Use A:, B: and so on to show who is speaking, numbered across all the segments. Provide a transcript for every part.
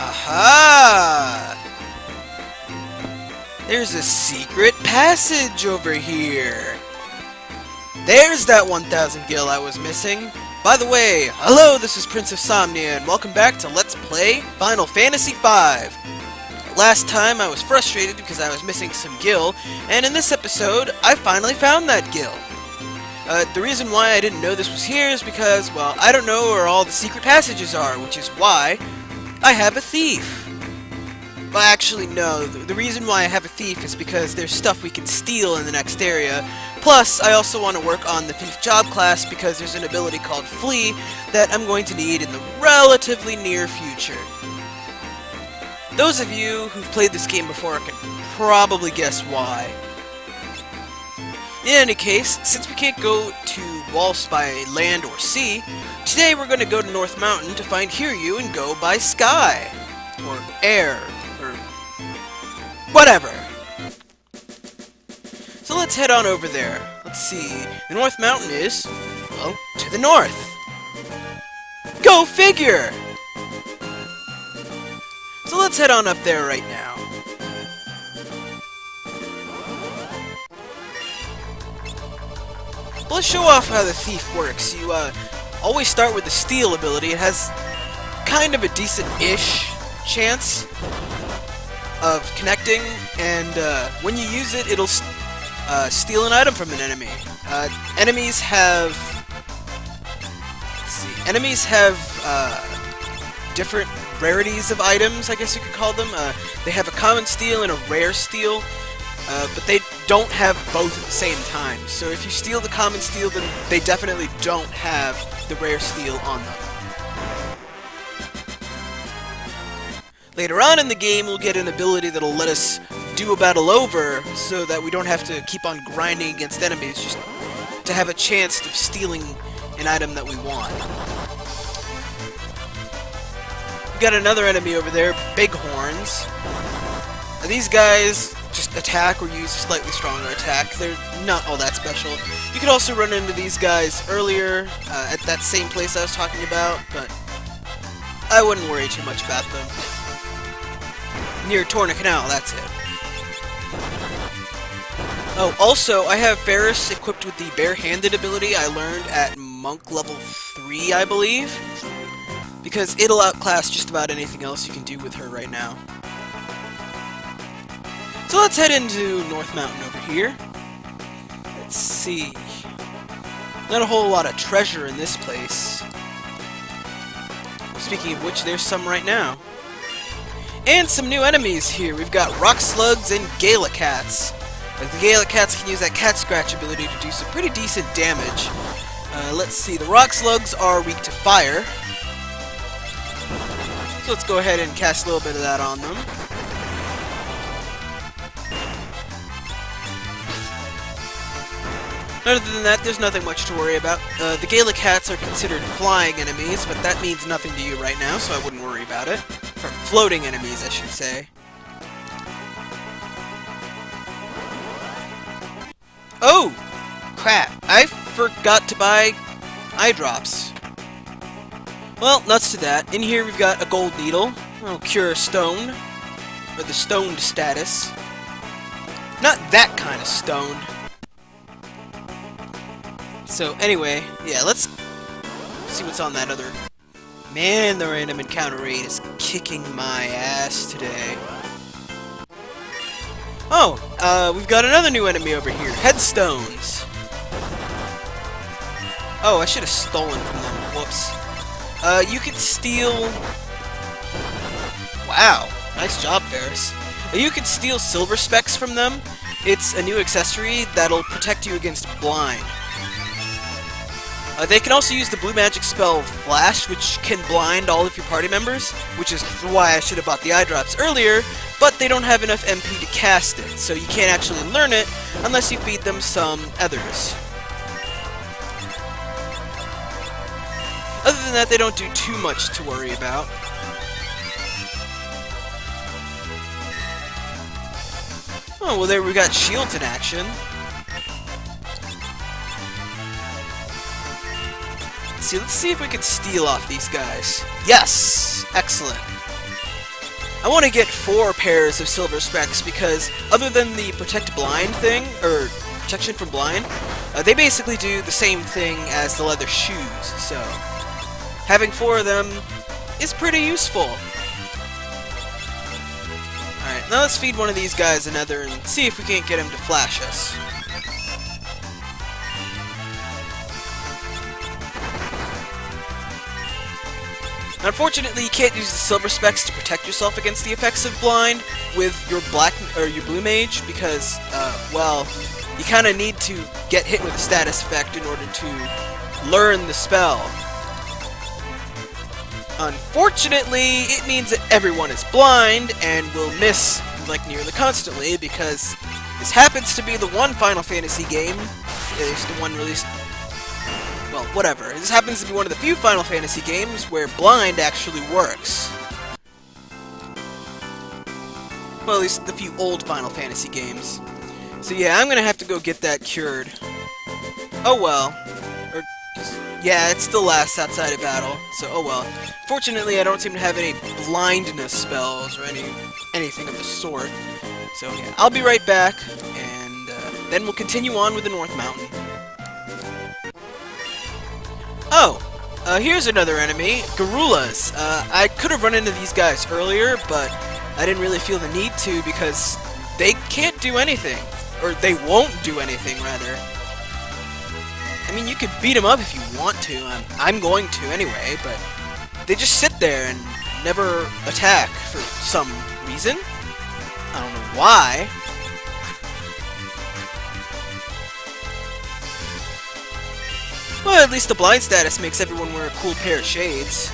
A: Aha! There's a secret passage over here. There's that 1000 gil I was missing. By the way, hello, this is Prince of Somnia, and welcome back to Let's Play Final Fantasy V. Last time I was frustrated because I was missing some gil, and in this episode, I finally found that gil. The reason why I didn't know this was here is because, well, I don't know where all the secret passages are, which is why I have a thief. Well, actually, no. The reason why I have a thief is because there's stuff we can steal in the next area. Plus, I also want to work on the thief job class because there's an ability called Flee that I'm going to need in the relatively near future. Those of you who've played this game before can probably guess why. In any case, since we can't go to Waltz by land or sea, today we're going to go to North Mountain to find Hiryu and go by sky. Or air. Or whatever. So let's head on over there. Let's see. The North Mountain is, well, to the north. Go figure! So let's head on up there right now. Let's show off how the thief works. You always start with the steal ability. It has kind of a decent-ish chance of connecting, and when you use it, it'll steal an item from an enemy. Enemies have... Let's see. Enemies have different rarities of items, I guess you could call them. They have a common steal and a rare steal, but they don't have both at the same time. So if you steal the common steal, then they definitely don't have the rare steal on them. Later on in the game, we'll get an ability that'll let us do a battle over so that we don't have to keep on grinding against enemies, just to have a chance of stealing an item that we want. We got another enemy over there, Bighorns. Now these guys just attack or use a slightly stronger attack. They're not all that special. You could also run into these guys earlier at that same place I was talking about, but I wouldn't worry too much about them. Near Torna Canal, that's it. Oh, also, I have Ferris equipped with the bare-handed ability I learned at Monk level 3, I believe. Because it'll outclass just about anything else you can do with her right now. So let's head into North Mountain over here. Let's see. Not a whole lot of treasure in this place. Speaking of which, there's some right now. And some new enemies here. We've got Rock Slugs and Gala Cats. The Gala Cats can use that Cat Scratch ability to do some pretty decent damage. Let's see. The Rock Slugs are weak to fire. So let's go ahead and cast a little bit of that on them. Other than that, there's nothing much to worry about. The Gala Cats are considered flying enemies, but that means nothing to you right now, so I wouldn't worry about it. Or floating enemies, I should say. Oh! Crap. I forgot to buy eye drops. Well, nuts to that. In here we've got a gold needle. Oh, cure stone. Or the stoned status. Not that kind of stone. So, anyway, yeah, let's see what's on that other... Man, the random encounter rate is kicking my ass today. Oh, we've got another new enemy over here. Headstones. Oh, I should have stolen from them. Whoops. You can steal... Wow, nice job, Ferris. You can steal silver specks from them. It's a new accessory that'll protect you against blind. They can also use the blue magic spell Flash, which can blind all of your party members, which is why I should have bought the eye drops earlier, but they don't have enough MP to cast it, so you can't actually learn it unless you feed them some ethers. Other than that, they don't do too much to worry about. Oh, well there we got shields in action. Let's see if we can steal off these guys. Yes! Excellent. I want to get 4 pairs of silver specs because other than the protect blind thing, or protection from blind, they basically do the same thing as the leather shoes, so having 4 of them is pretty useful. Alright, now let's feed one of these guys another and see if we can't get him to flash us. Unfortunately, you can't use the silver specs to protect yourself against the effects of blind with your black or your blue mage because, well, you kind of need to get hit with a status effect in order to learn the spell. Unfortunately, it means that everyone is blind and will miss like nearly constantly because this happens to be the one Final Fantasy game, at least the one released. Well, whatever. This happens to be one of the few Final Fantasy games where blind actually works. Well, at least the few old Final Fantasy games. So yeah, I'm gonna have to go get that cured. Oh well. Or, yeah, it still lasts outside of battle, so oh well. Fortunately, I don't seem to have any blindness spells or anything of the sort. So yeah, I'll be right back, and then we'll continue on with the North Mountain. Oh, here's another enemy, Garulas. I could have run into these guys earlier, but I didn't really feel the need to because they can't do anything. Or they won't do anything, rather. I mean, you could beat them up if you want to. I'm going to anyway, but they just sit there and never attack for some reason. I don't know why. Well, at least the blind status makes everyone wear a cool pair of shades.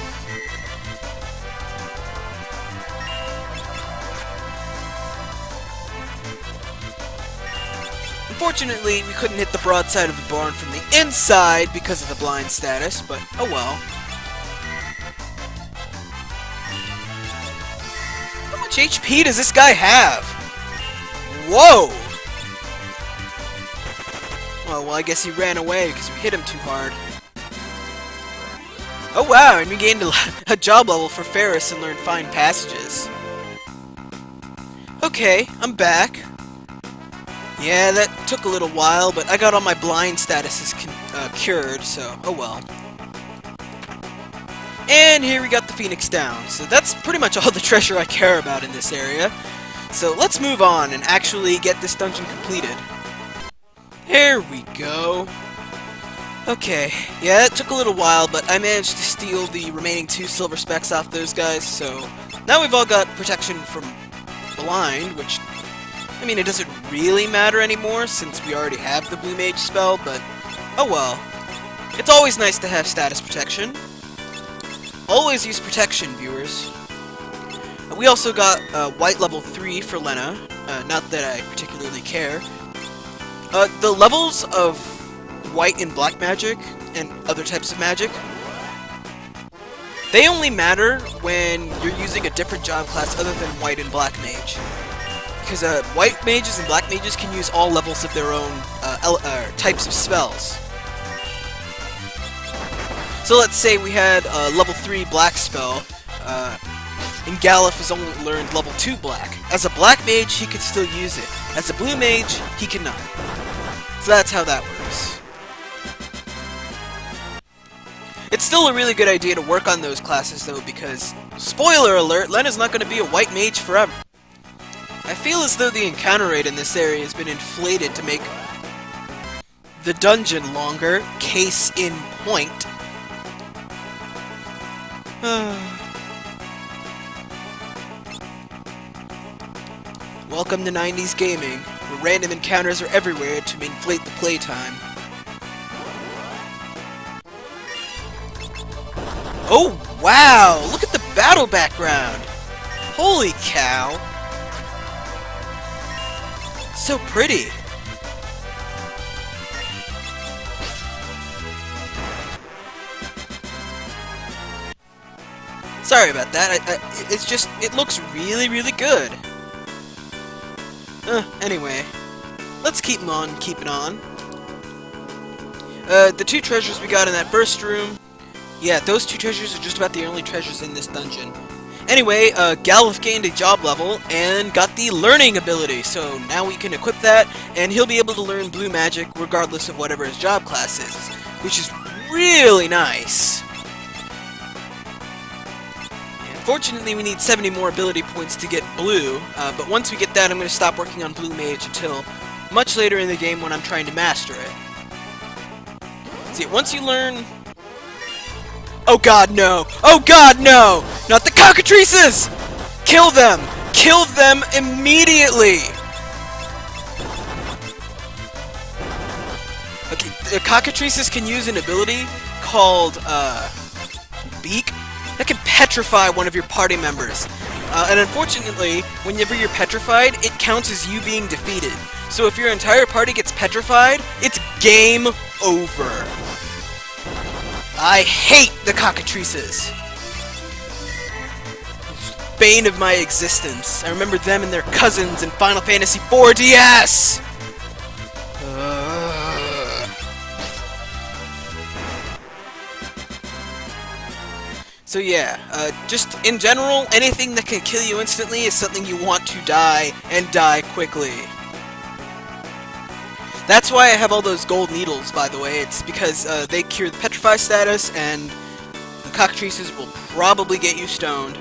A: Unfortunately, we couldn't hit the broadside of the barn from the inside because of the blind status, but oh well. How much HP does this guy have? Whoa! Oh, well, I guess he ran away because we hit him too hard. Oh wow, and we gained a job level for Ferris and learned Fine Passages. Okay, I'm back. Yeah, that took a little while, but I got all my blind statuses cured, so oh well. And here we got the Phoenix down, so that's pretty much all the treasure I care about in this area. So let's move on and actually get this dungeon completed. There we go. Okay, yeah, it took a little while, but I managed to steal the remaining 2 silver specs off those guys, so now we've all got protection from blind, which, I mean, it doesn't really matter anymore since we already have the blue mage spell, but oh well. It's always nice to have status protection. Always use protection, viewers. We also got white level 3 for Lena, not that I particularly care. The levels of white and black magic, and other types of magic, they only matter when you're using a different job class other than white and black mage. Because white mages and black mages can use all levels of their own types of spells. So let's say we had a level 3 black spell, and Galuf has only learned level 2 black. As a black mage, he could still use it. As a blue mage, he cannot. So that's how that works. It's still a really good idea to work on those classes, though, because, spoiler alert, Lena's not going to be a white mage forever. I feel as though the encounter rate in this area has been inflated to make the dungeon longer, case in point. Welcome to 90s gaming, where random encounters are everywhere to inflate the playtime. Oh, wow! Look at the battle background! Holy cow! It's so pretty! Sorry about that, it's just, it looks really, really good. Anyway, let's keep on keeping on. The 2 treasures we got in that first room, yeah, those 2 treasures are just about the only treasures in this dungeon. Anyway, Galuf gained a job level and got the learning ability, so now we can equip that, and he'll be able to learn blue magic regardless of whatever his job class is, which is really nice. Fortunately, we need 70 more ability points to get blue, but once we get that, I'm going to stop working on blue mage until much later in the game when I'm trying to master it. See, once you learn... Oh god, no! Oh god, no! Not the cockatrices! Kill them! Kill them immediately! Okay, the cockatrices can use an ability called, Beak, that can petrify one of your party members. And unfortunately, whenever you're petrified, it counts as you being defeated. So if your entire party gets petrified, it's game over. I hate the cockatrices. Bane of my existence. I remember them and their cousins in Final Fantasy IV DS! So yeah, just in general, anything that can kill you instantly is something you want to die, and die quickly. That's why I have all those gold needles, by the way. It's because they cure the petrify status, and the cockatrices will probably get you stoned.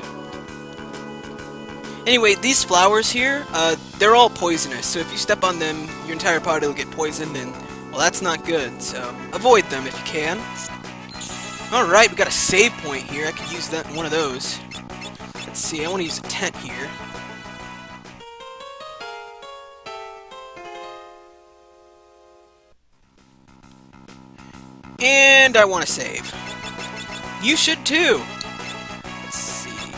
A: Anyway, these flowers here, they're all poisonous, so if you step on them, your entire party will get poisoned, and, well, that's not good, so avoid them if you can. Alright, we got a save point here. I could use that one of those. Let's see, I want to use a tent here. And I want to save. You should too! Let's see.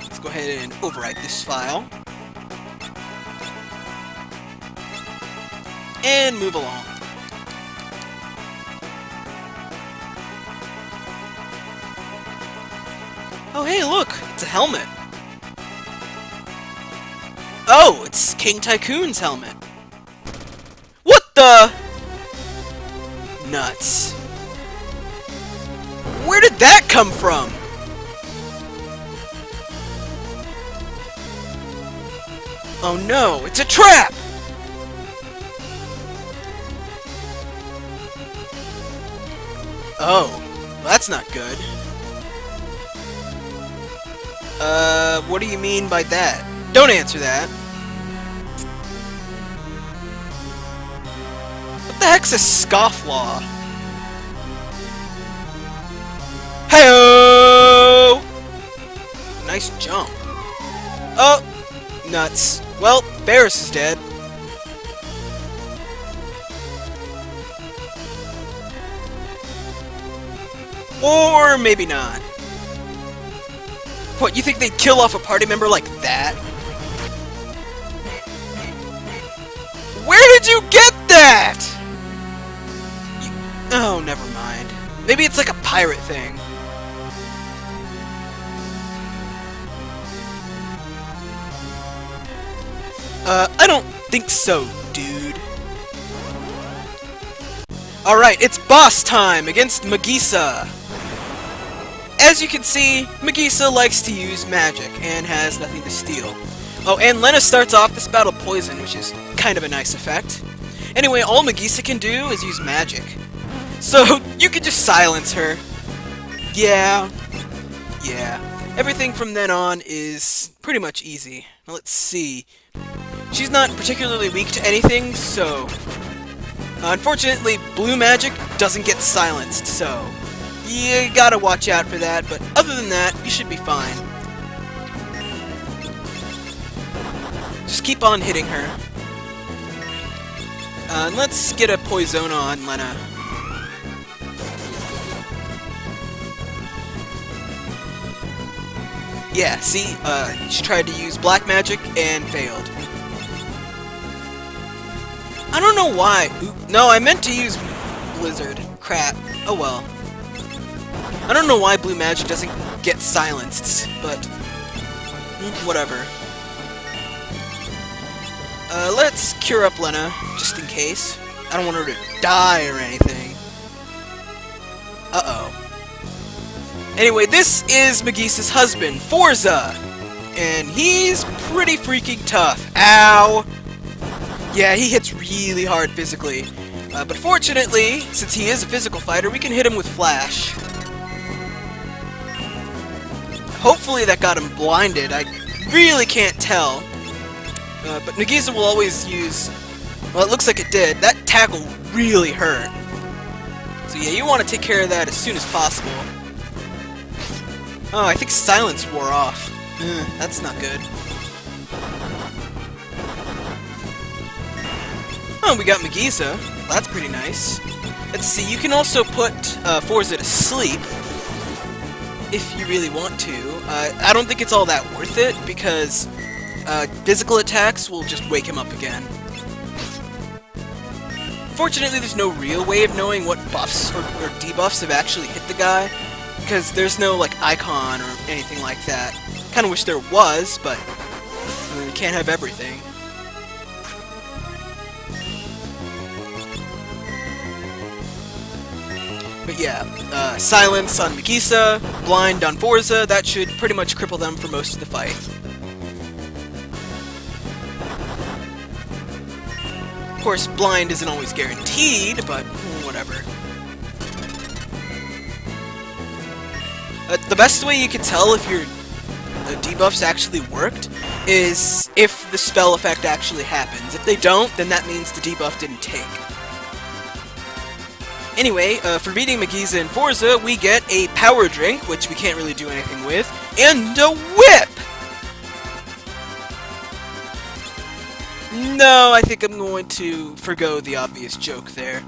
A: Let's go ahead and overwrite this file. And move along. Oh hey, look! It's a helmet! Oh, it's King Tycoon's helmet! What the? Nuts. Where did that come from? Oh no, it's a trap! Oh, well, that's not good. What do you mean by that? Don't answer that. What the heck's a scofflaw? Hey-oh! Nice jump. Oh! Nuts. Well, Varus is dead. Or maybe not. What, you think they'd kill off a party member like that? Where did you get that? Oh, never mind. Maybe it's like a pirate thing. I don't think so, dude. Alright, it's boss time against Magisa. As you can see, Magisa likes to use magic and has nothing to steal. Oh, and Lena starts off this battle poison, which is kind of a nice effect. Anyway, all Magisa can do is use magic. So, you can just silence her. Yeah. Everything from then on is pretty much easy. Now, let's see. She's not particularly weak to anything, so... unfortunately, blue magic doesn't get silenced, so... you gotta watch out for that, but other than that, you should be fine. Just keep on hitting her. And let's get a Poisona on Lena. Yeah, see? She tried to use black magic and failed. I don't know why. No, I meant to use Blizzard. Crap. Oh well. I don't know why blue magic doesn't get silenced, but whatever. Let's cure up Lena, just in case. I don't want her to die or anything. Uh-oh. Anyway, this is Magisa's husband, Forza! And he's pretty freaking tough. Ow! Yeah, he hits really hard physically. But fortunately, since he is a physical fighter, we can hit him with Flash. Hopefully that got him blinded. I really can't tell. But Nagisa will always use... Well, it looks like it did. That tackle really hurt. So yeah, you want to take care of that as soon as possible. Oh, I think Silence wore off. That's not good. Oh, we got Magisa. Well, that's pretty nice. Let's see, you can also put Forza to sleep if you really want to. I don't think it's all that worth it because physical attacks will just wake him up again. Fortunately, there's no real way of knowing what buffs or debuffs have actually hit the guy because there's no like icon or anything like that. Kind of wish there was, but you can't have everything. But yeah, Silence on Magisa, Blind on Forza, that should pretty much cripple them for most of the fight. Of course, Blind isn't always guaranteed, but whatever. The best way you can tell if your debuffs actually worked is if the spell effect actually happens. If they don't, then that means the debuff didn't take. Anyway, for beating Magisa and Forza, we get a power drink, which we can't really do anything with, and a whip! No, I think I'm going to forgo the obvious joke there.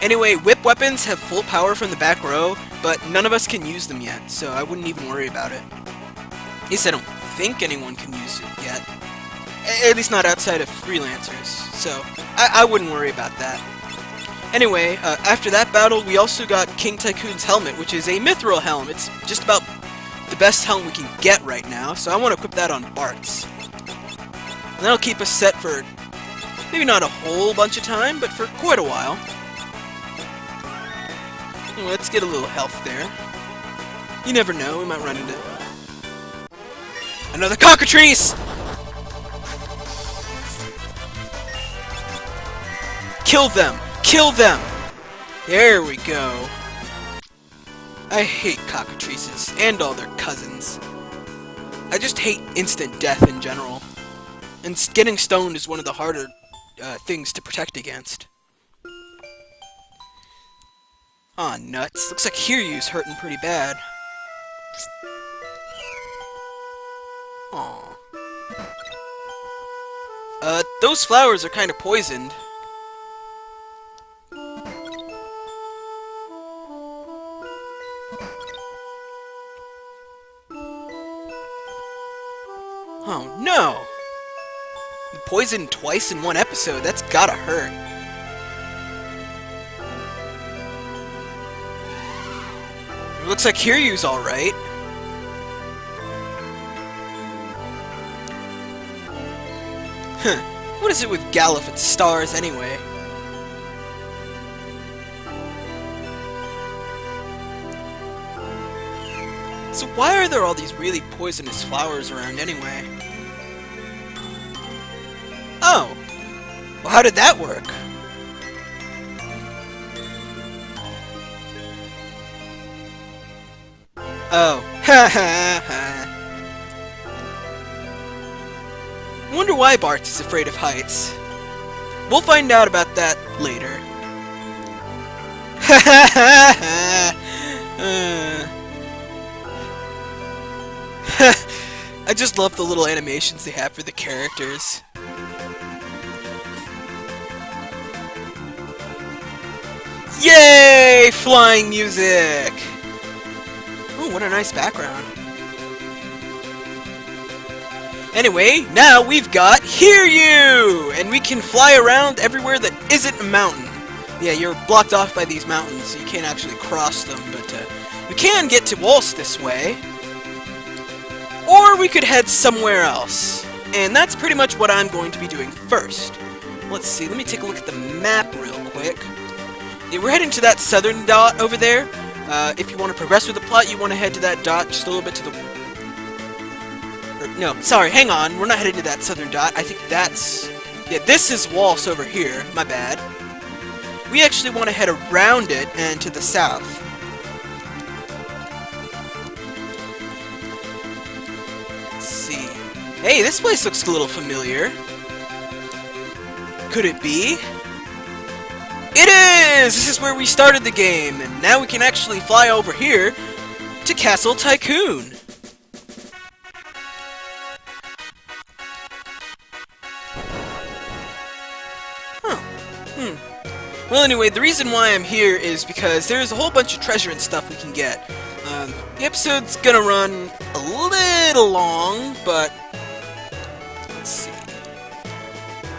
A: Anyway, whip weapons have full power from the back row, but none of us can use them yet, so I wouldn't even worry about it. At least I don't think anyone can use it yet. At least not outside of freelancers, so I wouldn't worry about that. Anyway, after that battle, we also got King Tycoon's helmet, which is a mithril helm. It's just about the best helm we can get right now, so I want to equip that on Bart's. And that'll keep us set for maybe not a whole bunch of time, but for quite a while. Let's get a little health there. You never know, we might run into another cockatrice! Kill them! Kill them! There we go. I hate cockatrices, and all their cousins. I just hate instant death in general. And getting stoned is one of the harder things to protect against. Aw, nuts. Looks like Hiryu's hurting pretty bad. Aw. Those flowers are kind of poisoned. Oh, no! Poisoned twice in one episode, that's gotta hurt. It looks like Hiryu's alright. Huh. What is it with Gallifant stars, anyway? So why are there all these really poisonous flowers around, anyway? Oh! Well, how did that work? Oh. Ha ha ha. I wonder why Bart is afraid of heights. We'll find out about that later. Ha ha ha ha. I just love the little animations they have for the characters. Yay! Flying music! Ooh, what a nice background. Anyway, now we've got Hiryu! And we can fly around everywhere that isn't a mountain. Yeah, you're blocked off by these mountains, so you can't actually cross them, but we can get to Waltz this way. Or we could head somewhere else. And that's pretty much what I'm going to be doing first. Let's see, let me take a look at the map real quick. Yeah, we're heading to that southern dot over there, If you want to progress with the plot, you want to head to that dot just a little bit to the... no, sorry, hang on. We're not heading to that southern dot. I think that's... yeah, this is Waltz over here. My bad. We actually want to head around it and to the south. Let's see. Hey, this place looks a little familiar. Could it be? It is! This is where we started the game, and now we can actually fly over here to Castle Tycoon. Well, anyway, the reason why I'm here is because there's a whole bunch of treasure and stuff we can get. The episode's gonna run a little long, but... let's see.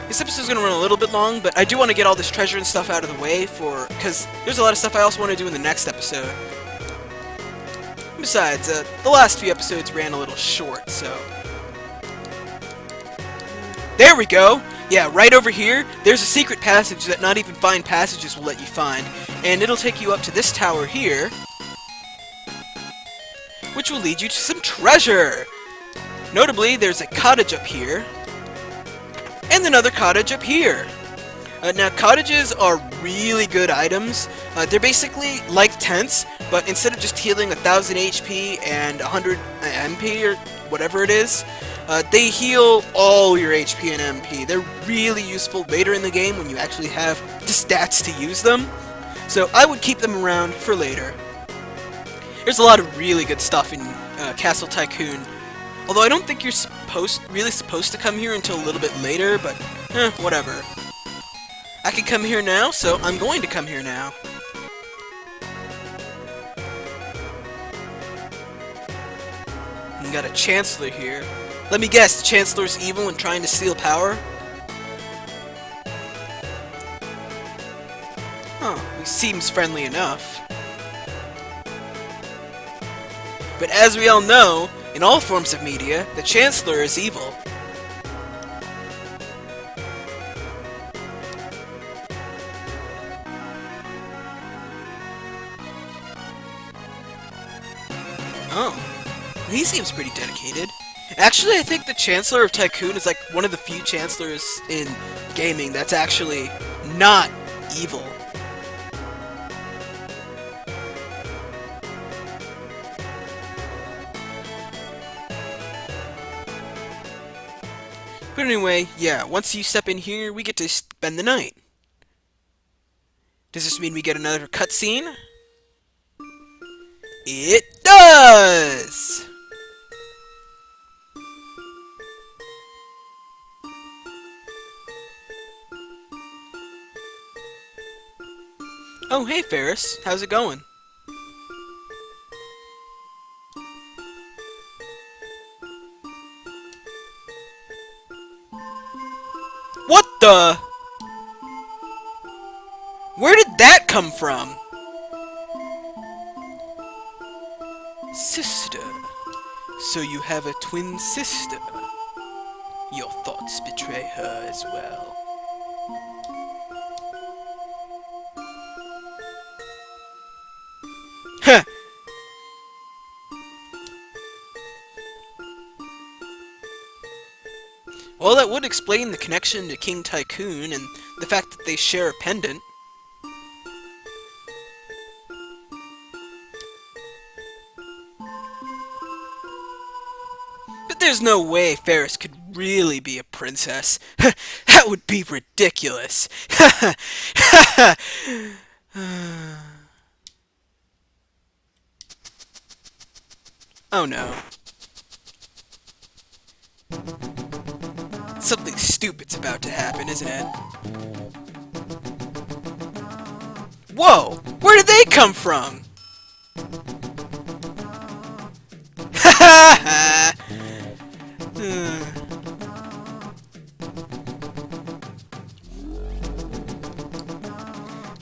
A: This episode's gonna run a little bit long, but I do want to get all this treasure and stuff out of the way because there's a lot of stuff I also want to do in the next episode. Besides, the last few episodes ran a little short, so... there we go! Yeah, right over here, there's a secret passage that not even fine passages will let you find, and it'll take you up to this tower here, which will lead you to some treasure! Notably, there's a cottage up here, and another cottage up here. Now, cottages are really good items. They're basically like tents, but instead of just healing 1000 HP and 100 MP, or whatever it is, they heal all your HP and MP. They're really useful later in the game when you actually have the stats to use them. So I would keep them around for later. There's a lot of really good stuff in Castle Tycoon. Although I don't think you're really supposed to come here until a little bit later, but whatever. I can come here now, so I'm going to come here now. We got a Chancellor here. Let me guess, the Chancellor's evil and trying to steal power? Huh, he seems friendly enough. But as we all know, in all forms of media, the Chancellor is evil. Oh, he seems pretty dedicated. Actually, I think the Chancellor of Tycoon is like one of the few Chancellors in gaming that's actually not evil. But anyway, yeah, once you step in here, we get to spend the night. Does this mean we get another cutscene? It does! Oh, hey Ferris, how's it going? What the? Where did that come from? Sister. So you have a twin sister. Your thoughts betray her as well. Heh! Well, that would explain the connection to King Tycoon and the fact that they share a pendant. But there's no way Ferris could really be a princess. That would be ridiculous. Oh no. Something stupid's about to happen, isn't it? Whoa! Where did they come from? Ha ha ha!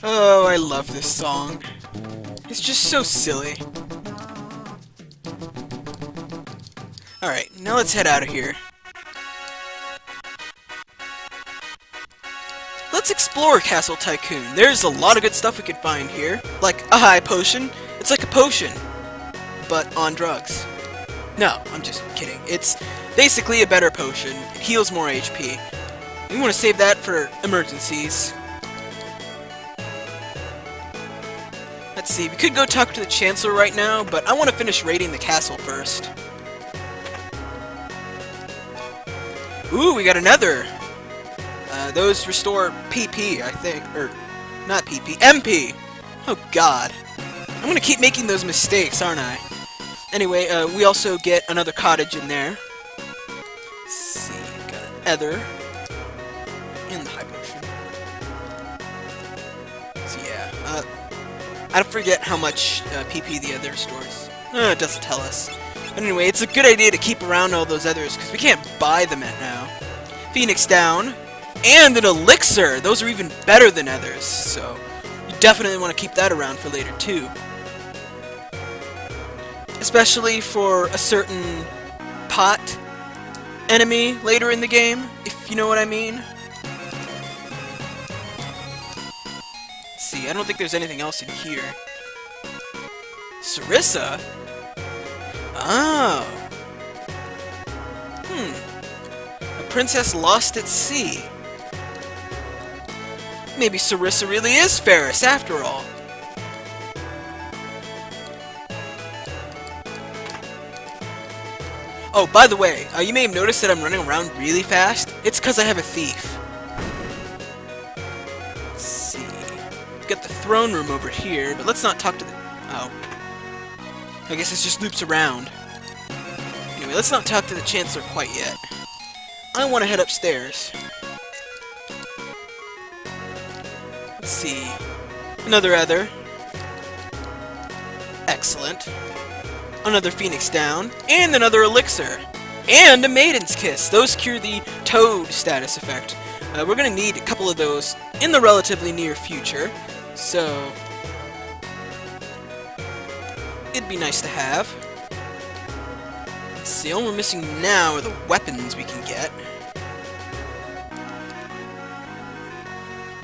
A: Oh, I love this song. It's just so silly. Alright, now let's head out of here. Let's explore Castle Tycoon. There's a lot of good stuff we could find here, like a high potion. It's like a potion, but on drugs. No, I'm just kidding. It's basically a better potion. It heals more HP. We want to save that for emergencies. Let's see, we could go talk to the Chancellor right now, but I want to finish raiding the castle first. Ooh, we got another. Those restore PP, I think. Or, not PP, MP! Oh god. I'm gonna keep making those mistakes, aren't I? Anyway, we also get another cottage in there. Let's see, got an ether. And the high potion. So yeah, I forget how much PP the other restores. It doesn't tell us. But anyway, it's a good idea to keep around all those others, because we can't buy them at now. Phoenix down. And an elixir! Those are even better than others, so you definitely want to keep that around for later too. Especially for a certain pot enemy later in the game, if you know what I mean. Let's see, I don't think there's anything else in here. Sarissa? Oh. A princess lost at sea. Maybe Sarissa really is Ferris, after all. Oh, by the way, you may have noticed that I'm running around really fast. It's because I have a thief. Let's see. We've got the throne room over here, but let's not talk to the... Oh. I guess it just loops around. Anyway, let's not talk to the Chancellor quite yet. I want to head upstairs. Let's see. Another ether. Excellent. Another Phoenix down. And another elixir. And a Maiden's Kiss. Those cure the Toad status effect. We're going to need a couple of those in the relatively near future. So, it'd be nice to have. Let's see, all we're missing now are the weapons we can get.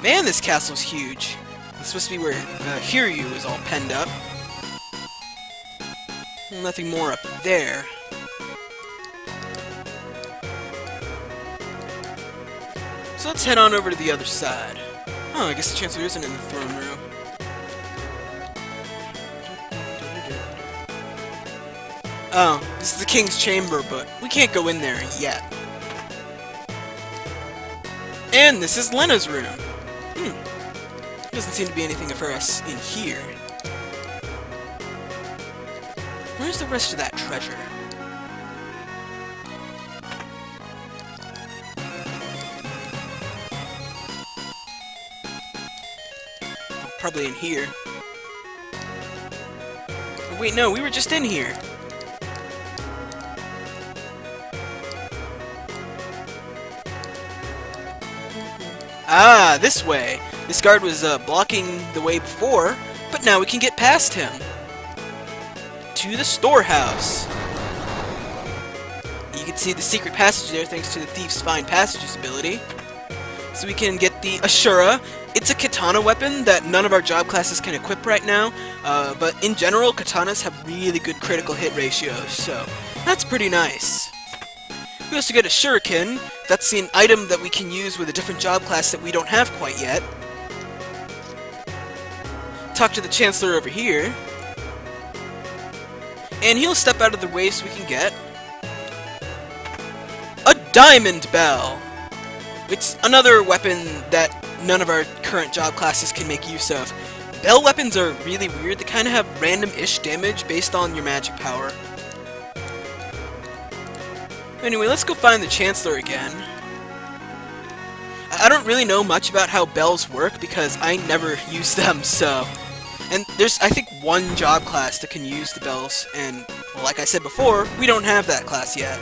A: Man, this castle's huge. It's supposed to be where Hiryu is all penned up. Nothing more up there. So let's head on over to the other side. Oh, I guess the Chancellor isn't in the throne room. Oh, this is the King's Chamber, but we can't go in there yet. And this is Lena's room. Doesn't seem to be anything for us in here. Where's the rest of that treasure? Oh, probably in here. Oh, wait, no, we were just in here. Ah, this way. This guard was blocking the way before, but now we can get past him. To the storehouse. You can see the secret passage there thanks to the Thief's Find Passages ability. So we can get the Ashura. It's a katana weapon that none of our job classes can equip right now, but in general, katanas have really good critical hit ratios, so that's pretty nice. We also get a shuriken. That's an item that we can use with a different job class that we don't have quite yet. Talk to the Chancellor over here. And he'll step out of the way so we can get a diamond bell. It's another weapon that none of our current job classes can make use of. Bell weapons are really weird. They kind of have random-ish damage based on your magic power. Anyway, let's go find the Chancellor again. I don't really know much about how bells work because I never use them, so... And there's, I think, one job class that can use the bells, and, well, like I said before, we don't have that class yet.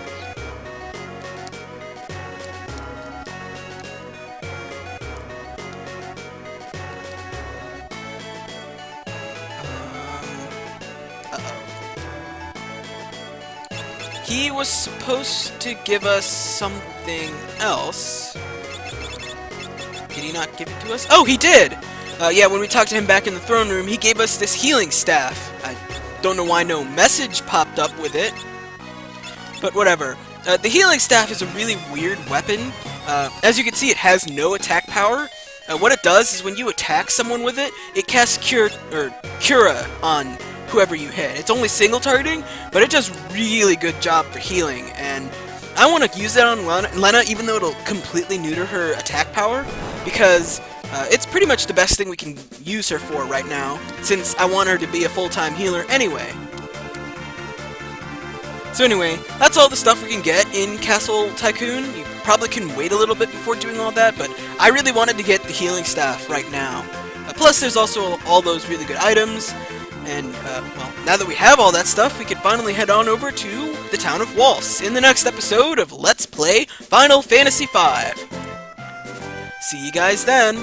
A: He was supposed to give us something else. Did he not give it to us? Oh, he did! Yeah, when we talked to him back in the throne room, he gave us this healing staff. I don't know why no message popped up with it, but whatever. The healing staff is a really weird weapon. As you can see, it has no attack power. What it does is when you attack someone with it, it casts Cura on whoever you hit. It's only single targeting, but it does really good job for healing, and I want to use that on Lena, even though it'll completely neuter her attack power, because it's pretty much the best thing we can use her for right now, since I want her to be a full-time healer anyway. So anyway, that's all the stuff we can get in Castle Tycoon. You probably can wait a little bit before doing all that, but I really wanted to get the healing staff right now. Plus, there's also all those really good items, and, well, now that we have all that stuff, we can finally head on over to the town of Waltz in the next episode of Let's Play Final Fantasy V. See you guys then!